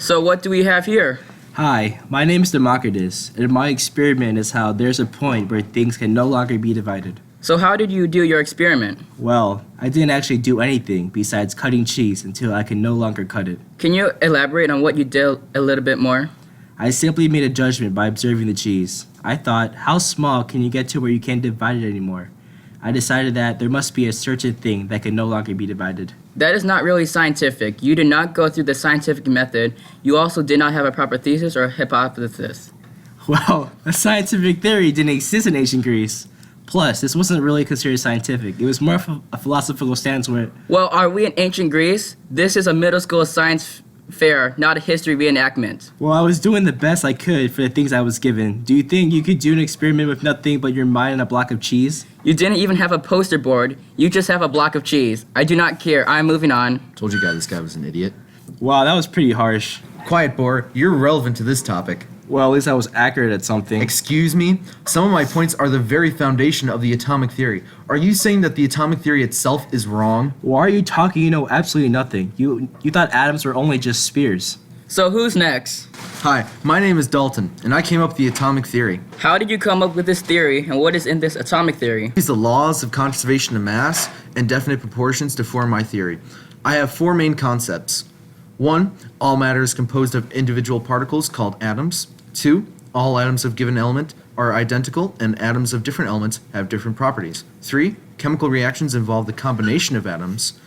So what do we have here? Hi, my name is Democritus, and my experiment is how there's a point where things can no longer be divided. So how did you do your experiment? Well, I didn't actually do anything besides cutting cheese until I can no longer cut it. Can you elaborate on what you did a little bit more? I simply made a judgment by observing the cheese. I thought, how small can you get to where you can't divide it anymore? I decided that there must be a certain thing that can no longer be divided. That is not really scientific. You did not go through the scientific method. You also did not have a proper thesis or hypothesis. Well, a scientific theory didn't exist in ancient Greece. Plus, this wasn't really considered scientific. It was more of a philosophical stance where... Well, are we in ancient Greece? This is a middle school science fair, not a history reenactment. Well, I was doing the best I could for the things I was given. Do you think you could do an experiment with nothing but your mind and a block of cheese? You didn't even have a poster board. You just have a block of cheese. I do not care. I'm moving on. Told you guys this guy was an idiot. Wow, that was pretty harsh. Quiet, Boar. You're relevant to this topic. Well, at least I was accurate at something. Excuse me? Some of my points are the very foundation of the atomic theory. Are you saying that the atomic theory itself is wrong? Why are you talking? You know absolutely nothing. You thought atoms were only just spheres. So who's next? Hi, my name is Dalton, and I came up with the atomic theory. How did you come up with this theory, and what is in this atomic theory? Use the laws of conservation of mass and definite proportions to form my theory. I have four main concepts. 1. All matter is composed of individual particles called atoms. 2. All atoms of given element are identical, and atoms of different elements have different properties. 3. Chemical reactions involve the combination of atoms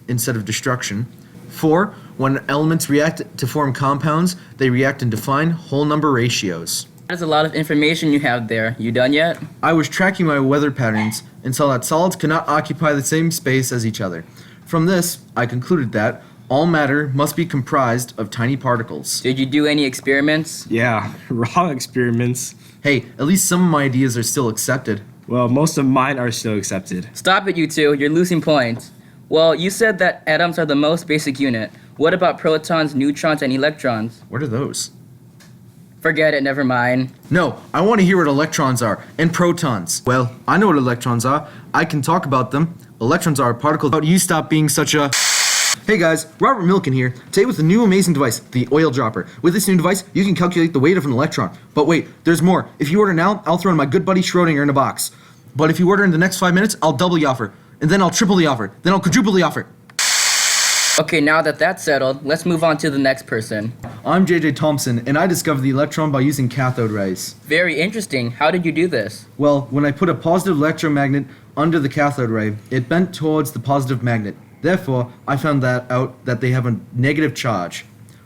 instead of destruction. 4. When elements react to form compounds, they react in defined whole number ratios. That's a lot of information you have there. You done yet? I was tracking my weather patterns and saw that solids cannot occupy the same space as each other. From this, I concluded that all matter must be comprised of tiny particles. Did you do any experiments? Yeah, wrong experiments. Hey, at least some of my ideas are still accepted. Well, most of mine are still accepted. Stop it, you two. You're losing points. Well, you said that atoms are the most basic unit. What about protons, neutrons, and electrons? What are those? Forget it, never mind. No, I want to hear what electrons are, and protons. Well, I know what electrons are. I can talk about them. Electrons are a particle. How do you stop being such a... Hey guys, Robert Milken here, today with a new amazing device, the oil dropper. With this new device, you can calculate the weight of an electron. But wait, there's more. If you order now, I'll throw in my good buddy Schrodinger in a box. But if you order in the next 5 minutes, I'll double the offer. And then I'll triple the offer. Then I'll quadruple the offer. Okay, now that that's settled, let's move on to the next person. I'm J.J. Thompson, and I discovered the electron by using cathode rays. Very interesting. How did you do this? Well, when I put a positive electromagnet under the cathode ray, it bent towards the positive magnet. Therefore, I found out that they have a negative charge.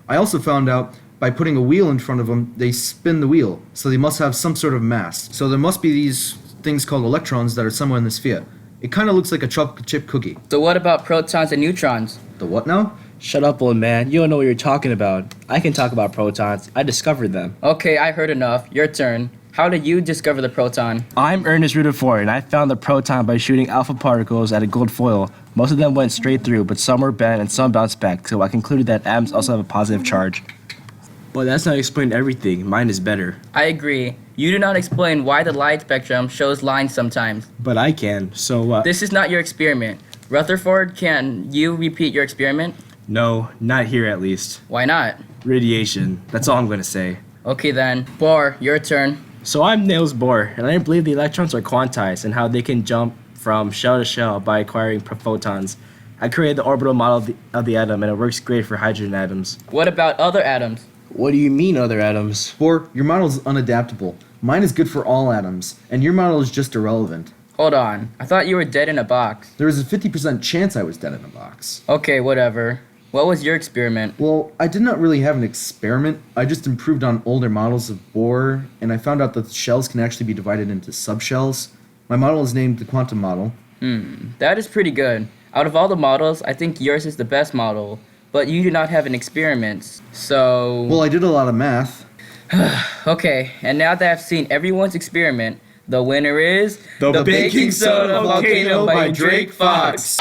I also found out by putting a wheel in front of them, they spin the wheel, so they must have some sort of mass. So there must be these things called electrons that are somewhere in the sphere. It kind of looks like a chocolate chip cookie. So what about protons and neutrons? The what now? Shut up, old man. You don't know what you're talking about. I can talk about protons. I discovered them. Okay, I heard enough. Your turn. How did you discover the proton? I'm Ernest Rutherford, and I found the proton by shooting alpha particles at a gold foil. Most of them went straight through, but some were bent and some bounced back, so I concluded that atoms also have a positive charge. But that's not explaining everything. Mine is better. I agree. You do not explain why the light spectrum shows lines sometimes. But I can, so what? This is not your experiment. Rutherford, can you repeat your experiment? No, not here at least. Why not? Radiation. That's all I'm going to say. Okay then. Bohr, your turn. So I'm Niels Bohr, and I believe the electrons are quantized and how they can jump from shell to shell by acquiring photons. I created the orbital model of the atom, and it works great for hydrogen atoms. What about other atoms? What do you mean, other atoms? Or your model is unadaptable. Mine is good for all atoms, and your model is just irrelevant. Hold on. I thought you were dead in a box. There was a 50% chance I was dead in a box. Okay, whatever. What was your experiment? Well, I did not really have an experiment. I just improved on older models of Bohr, and I found out that shells can actually be divided into subshells. My model is named the quantum model. That is pretty good. Out of all the models, I think yours is the best model, but you do not have an experiment, so... Well, I did a lot of math. Okay, and now that I've seen everyone's experiment, the winner is... The Baking Soda Volcano by Drake Fox.